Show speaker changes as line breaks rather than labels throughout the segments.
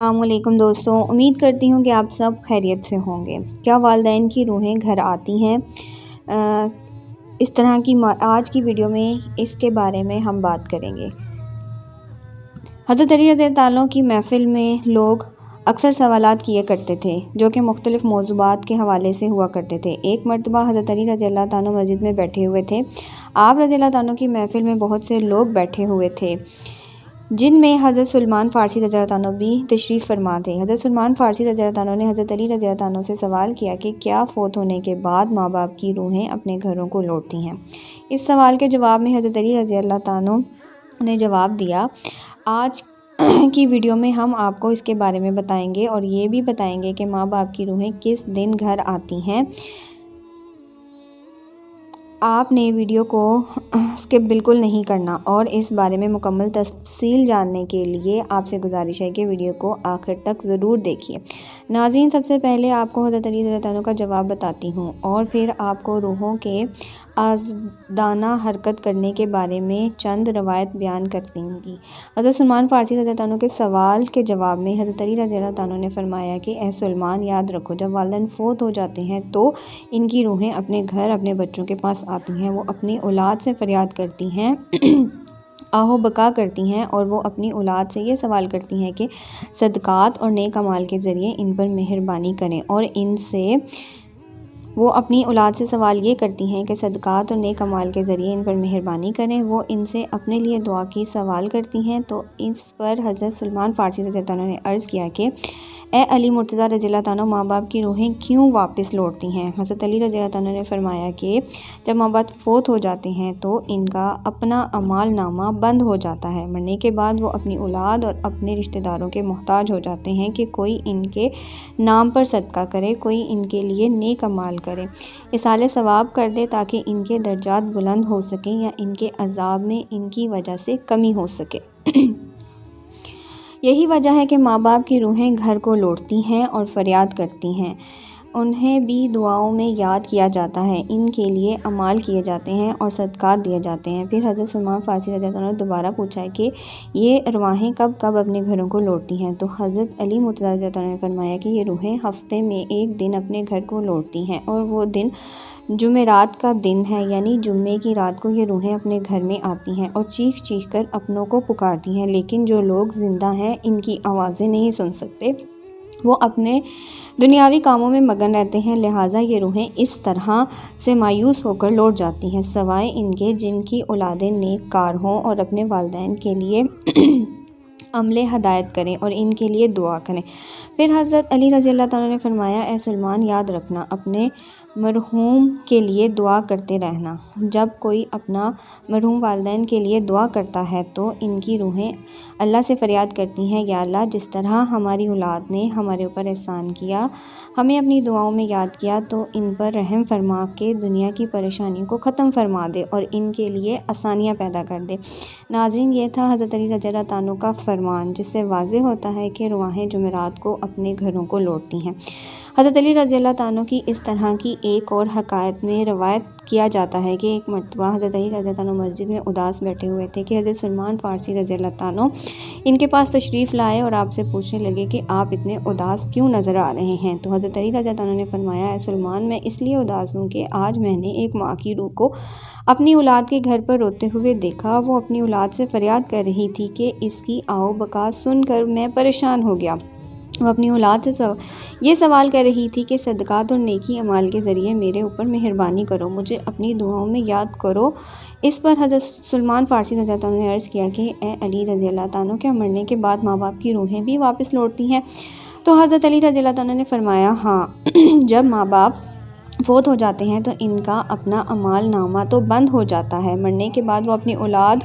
अस्सलामुअलैकुम दोस्तों, उम्मीद करती हूँ कि आप सब खैरियत से होंगे। क्या वालिदैन की रूहें घर आती हैं? इस तरह की आज की वीडियो में इसके बारे में हम बात करेंगे। हज़रत अली रज़ी अल्लाह तआला की महफ़िल में लोग अक्सर सवालात किए करते थे जो कि मुख्तलिफ़ मौज़ूआत के हवाले से हुआ करते थे। एक मरतबा हज़रत अली रज़ी अल्लाह तआला मस्जिद में बैठे हुए थे। आप रज़ी अल्लाह तआला की महफ़िल में बहुत से लोग बैठे हुए थे जिनमें हज़रत सलमान फ़ारसी रज़ी अल्लाह तआला भी तशरीफ़ फरमा थे। हज़रत सलमान फ़ारसी रज़ी अल्लाह तआला ने हज़रत अली रज़ी अल्लाह तआला से सवाल किया कि क्या फ़ौत होने के बाद माँ बाप की रूहें अपने घरों को लौटती हैं। इस सवाल के जवाब में हज़रत अली रज़ी अल्लाह तआला ने जवाब दिया। आज की वीडियो में हम आपको इसके बारे में बताएंगे और ये भी बताएंगे कि माँ बाप की रूहें किस दिन घर आती हैं। आपने वीडियो को स्किप बिल्कुल नहीं करना और इस बारे में मुकम्मल तफसील जानने के लिए आपसे गुजारिश है कि वीडियो को आखिर तक ज़रूर देखिए। नाज़रीन, सबसे पहले आपको हज़रत अली रज़ी अल्लाह तआला का जवाब बताती हूँ और फिर आपको रूहों के आज़दाना हरकत करने के बारे में चंद रवायत बयान कर दूँगी। हज़रत सलमान फ़ारसी रज़ी अल्लाह तआला के सवाल के जवाब में हज़रत अली रज़ी अल्लाह तआला ने फरमाया कि ए सलमान, याद रखो, जब वालिदैन फ़ौत हो जाते हैं तो इनकी रूहें अपने घर, अपने बच्चों के पास आती हैं। वो अपनी औलाद से फ़रियाद करती हैं आहो बका करती हैं और वो अपनी औलाद से ये सवाल करती हैं कि सदक़ात और नेक अमाल के ज़रिए इन पर मेहरबानी करें और इनसे वो अपनी औलाद से सवाल ये करती हैं कि सदक़ात और नेक अमाल के ज़रिए इन पर मेहरबानी करें। वो इनसे अपने लिए दुआ की सवाल करती हैं। तो इस पर हज़रत सलमान फ़ारसी रज़ी अल्लाह तआला ने अर्ज़ किया कि ए अली मुर्तज़ा रज़ी अल्लाह तआला, माँ बाप की रूहें क्यों वापस लौटती हैं? हज़रत अली रज़ी अल्लाह तआला ने फरमाया कि जब माँ बाप फ़ौत हो जाते हैं तो इनका अपना अमाल नामा बंद हो जाता है। मरने के बाद वो अपनी औलाद और अपने रिश्तेदारों के मोहताज हो जाते हैं कि कोई इनके नाम पर सदका करे, कोई इनके लिए नेक अमाल करे, इसाले सवाब कर दे ताकि इनके दर्जात बुलंद हो सकें या इनके अज़ाब में इनकी वजह से कमी हो सके। यही वजह है कि माँ बाप की रूहें घर को लौटती हैं और फ़रियाद करती हैं। उन्हें भी दुआओं में याद किया जाता है, इनके लिए अमाल किए जाते हैं और सदक़ात दिए जाते हैं। फिर हज़रत सलमान फ़ारसी रज़ी अल्लाह तआला ने दोबारा पूछा है कि ये अरवाहें कब कब अपने घरों को लौटती हैं? तो हज़रत अली मुर्तज़ा रज़ी अल्लाह तआला ने फरमाया कि ये रूहें हफ़्ते में एक दिन अपने घर को लौटती हैं और वो दिन जुमेरात का दिन है, यानी जुम्मे की रात को ये रूहें अपने घर में आती हैं और चीख चीख कर अपनों को पुकारती हैं। लेकिन जो लोग ज़िंदा हैं इनकी आवाज़ें नहीं सुन सकते, वो अपने दुनियावी कामों में मगन रहते हैं। लिहाजा ये रूहें इस तरह से मायूस होकर लौट जाती हैं, सिवाय इनके जिनकी औलादें नेक कार हों और अपने वालिदैन के लिए अमले हदायत करें और इनके लिए दुआ करें। फिर हज़रत अली रज़ी अल्लाह तआला ने फरमाया, ए सलमान, याद रखना, अपने मरहूम के लिए दुआ करते रहना। जब कोई अपना मरहूम वालिदैन के लिए दुआ करता है तो इनकी रूहें अल्लाह से फ़रियाद करती हैं, या अल्लाह, जिस तरह हमारी औलाद ने हमारे ऊपर एहसान किया, हमें अपनी दुआओं में याद किया, तो इन पर रहम फरमा के दुनिया की परेशानियों को ख़त्म फरमा दे और इनके लिए आसानियाँ पैदा कर दे। नाज़रीन, ये था हज़रत अली रज़ी अल्लाह तआला का फ़रमान, जिससे वाज़ेह होता है कि रूहें जुमेरात को अपने घरों को लौटती हैं। हज़रत अली रज़ी अल्लाह तआला की इस तरह की एक और हकायत में रवायत किया जाता है कि एक मरतबा हज़रत अली रज़ी अल्लाह तआला मस्जिद में उदास बैठे हुए थे कि हज़रत सलमान फ़ारसी रज़ी अल्लाह तआला इनके पास तशरीफ़ लाए और आपसे पूछने लगे कि आप इतने उदास क्यों नज़र आ रहे हैं? तो हज़रत अली रज़ी अल्लाह तआला ने फरमाया, ए सलमान, मैं इसलिए उदास हूँ कि आज मैंने एक माँ की रूह को अपनी औलाद के घर पर रोते हुए देखा। वो अपनी औलाद से फ़रियाद कर रही थी कि इसकी आओ बका सुनकर मैं परेशान हो गया। वो अपनी औलाद से ये सवाल कर रही थी कि सदक़ात और नेकी अमाल के ज़रिए मेरे ऊपर मेहरबानी करो, मुझे अपनी दुआओं में याद करो। इस पर हज़रत सलमान फ़ारसी रज़ी अल्लाह तआला ने अर्ज़ किया कि ए अली रज़ी अल्लाह तआला, क्या मरने के बाद माँ बाप की रूहें भी वापस लौटती हैं? तो हज़रत अली रज़ी अल्लाह तआला ने फरमाया, हाँ, जब माँ बाप फ़ौत हो जाते हैं तो इनका अपना अमाल नामा तो बंद हो जाता है। मरने के बाद वो अपनी औलाद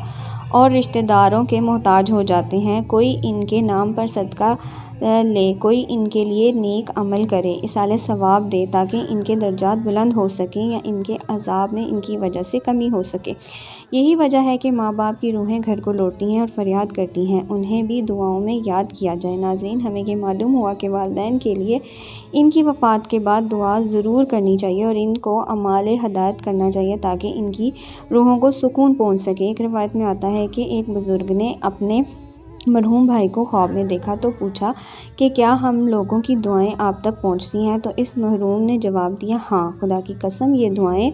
और रिश्तेदारों के मोहताज हो जाते हैं। कोई इनके नाम पर सदका ले, कोई इनके लिए नेक अमल करे, इसाले सवाब दे ताकि इनके दर्जात बुलंद हो सकें या इनके अज़ाब में इनकी वजह से कमी हो सके। यही वजह है कि माँ बाप की रूहें घर को लौटती हैं और फ़रियाद करती हैं, उन्हें भी दुआओं में याद किया जाए। नाज़रीन, हमें ये मालूम हुआ कि वालिदैन के लिए इनकी वफ़ात के बाद दुआ ज़रूर करनी चाहिए और इनको अमाल हदायत करना चाहिए ताकि इनकी रूहों को सुकून पहुँच सके। एक रिवायत में आता है कि एक बुज़ुर्ग ने अपने मरहूम भाई को ख्वाब में देखा तो पूछा कि क्या हम लोगों की दुआएं आप तक पहुंचती हैं? तो इस मरहूम ने जवाब दिया, हाँ, खुदा की कसम ये दुआएं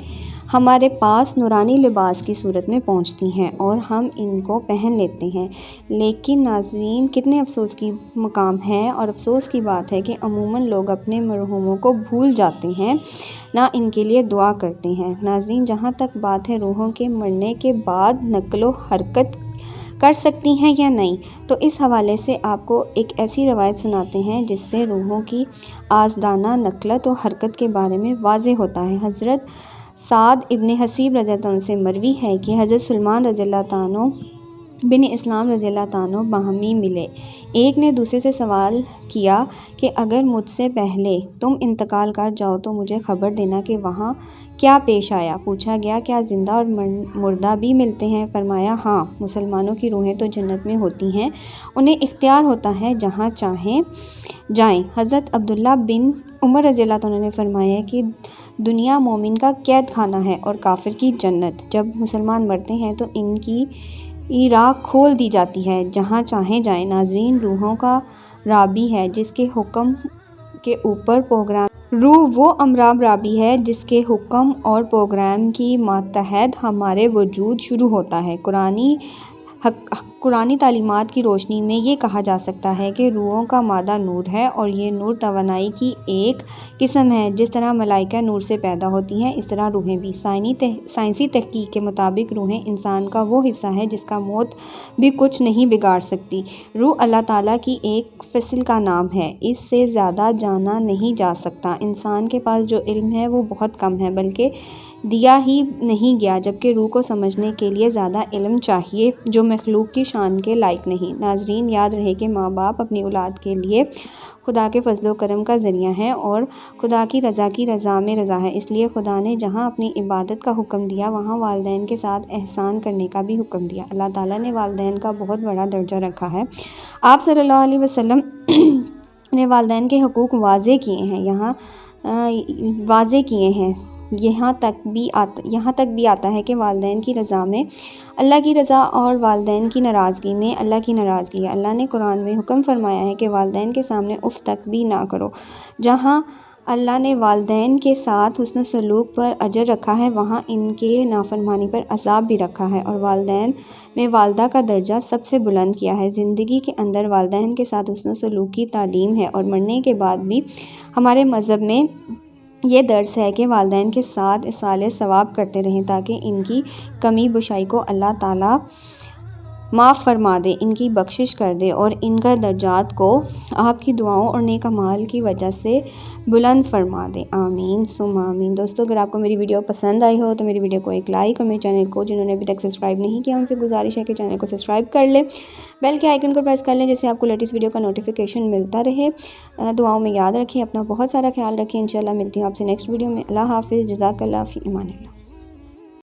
हमारे पास नूरानी लिबास की सूरत में पहुंचती हैं और हम इनको पहन लेते हैं। लेकिन नाज़रीन, कितने अफसोस की मकाम है और अफसोस की बात है कि अमूमन लोग अपने मरहूमों को भूल जाते हैं, ना इनके लिए दुआ करते हैं। नाज़रीन, जहाँ तक बात है रूहों के मरने के बाद नक़्लो हरकत कर सकती हैं या नहीं, तो इस हवाले से आपको एक ऐसी रवायत सुनाते हैं जिससे रूहों की आज़दाना नक़लत और हरकत के बारे में वाज़ेह होता है। हज़रत साद इब्न हसीब रज़ियल्लाहु अन्हु से मरवी है कि हज़रत सुलेमान रज़ियल्लाहु अन्हु बिन इस्लाम रज़ियल्लाहु अन्हु बाहमी मिले। एक ने दूसरे से सवाल किया कि अगर मुझसे पहले तुम इंतकाल कर जाओ तो मुझे ख़बर देना कि वहाँ क्या पेश आया। पूछा गया, क्या ज़िंदा और मुर्दा भी मिलते हैं? फरमाया, हाँ, मुसलमानों की रूहें तो जन्नत में होती हैं, उन्हें इख्तियार होता है जहाँ चाहें जाएं। हज़रत अब्दुल्ला बिन उमर रज़ियल्लाहु अन्हु ने फरमाया कि दुनिया मोमिन का कैद खाना है और काफिर की जन्नत। जब मुसलमान मरते हैं तो इनकी राह खोल दी जाती है, जहाँ चाहे जाएं। नाज़रीन, रूहों का राबी है जिसके हुक्म के ऊपर प्रोग्राम रूह वो अमराब राबी है जिसके हुक्म और प्रोग्राम की मातहत हमारे वजूद शुरू होता है। कुरानी तालीमात की रोशनी में ये कहा जा सकता है कि रूहों का मादा नूर है और ये नूर तवानाई की एक किस्म है। जिस तरह मलाइका नूर से पैदा होती हैं, इस तरह रूहें भी। साइंसी तहकीक के मुताबिक रूहें इंसान का वो हिस्सा है जिसका मौत भी कुछ नहीं बिगाड़ सकती। रूह अल्लाह ताला की एक फ़िसल का नाम है, इससे ज़्यादा जाना नहीं जा सकता। इंसान के पास जो इल्म है वो बहुत कम है, बल्कि दिया ही नहीं गया, जबकि रूह को समझने के लिए ज़्यादा इल्म चाहिए जो मखलूक की शान के लायक नहीं। नाज़रीन, याद रहे कि माँ बाप अपनी औलाद के लिए खुदा के फजलो करम का ज़रिया है और खुदा की रज़ा में रज़ा है। इसलिए खुदा ने जहाँ अपनी इबादत का हुक्म दिया वहाँ वालिदैन के साथ एहसान करने का भी हुक्म दिया। अल्लाह ताला ने वालिदैन का बहुत बड़ा दर्जा रखा है। आप सल्लल्लाहु अलैहि वसल्लम ने वालिदैन के हुकूक वाज़े किए हैं। यहाँ तक भी आता है कि वालिदैन की रज़ा में अल्लाह की रज़ा और वालिदैन की नाराज़गी में अल्लाह की नाराज़गी है। अल्लाह ने कुरान में हुक्म फरमाया है कि वालिदैन के सामने उफ़ तक भी ना करो। जहाँ अल्लाह ने वालिदैन के साथ हुस्न सलूक पर अजर रखा है, वहाँ इनके नाफरमानी पर अज़ाब भी रखा है और वालिदैन में वालदा का दर्जा सबसे बुलंद किया है। ज़िंदगी के अंदर वालिदैन के साथ हुस्न सलूक की तालीम है और मरने के बाद भी हमारे मज़हब में ये दर्स है कि वालिदैन के साथ इसाले सवाब करते रहें ताकि इनकी कमी बुशाई को अल्लाह ताला माफ़ फरमा दे, इनकी बख्शिश कर दे और इनका दर्जात को आपकी दुआओं और नेक अमाल की वजह से बुलंद फरमा दे। आमीन सुम आमीन। दोस्तों, अगर आपको मेरी वीडियो पसंद आई हो तो मेरी वीडियो को एक लाइक और मेरे चैनल को जिन्होंने अभी तक सब्सक्राइब नहीं किया उनसे गुजारिश है कि चैनल को सब्सक्राइब कर ले, बेल के आइकन को प्रेस कर लें जिससे आपको लेटेस्ट वीडियो का नोटिफिकेशन मिलता रहे। दुआओं में याद रखें, अपना बहुत सारा ख्याल रखें। इंशाल्लाह मिलती हूँ आपसे नेक्स्ट वीडियो में। अल्लाह हाफ़िज़। जज़ाकल्लाह फ़ी अमानिल्लाह।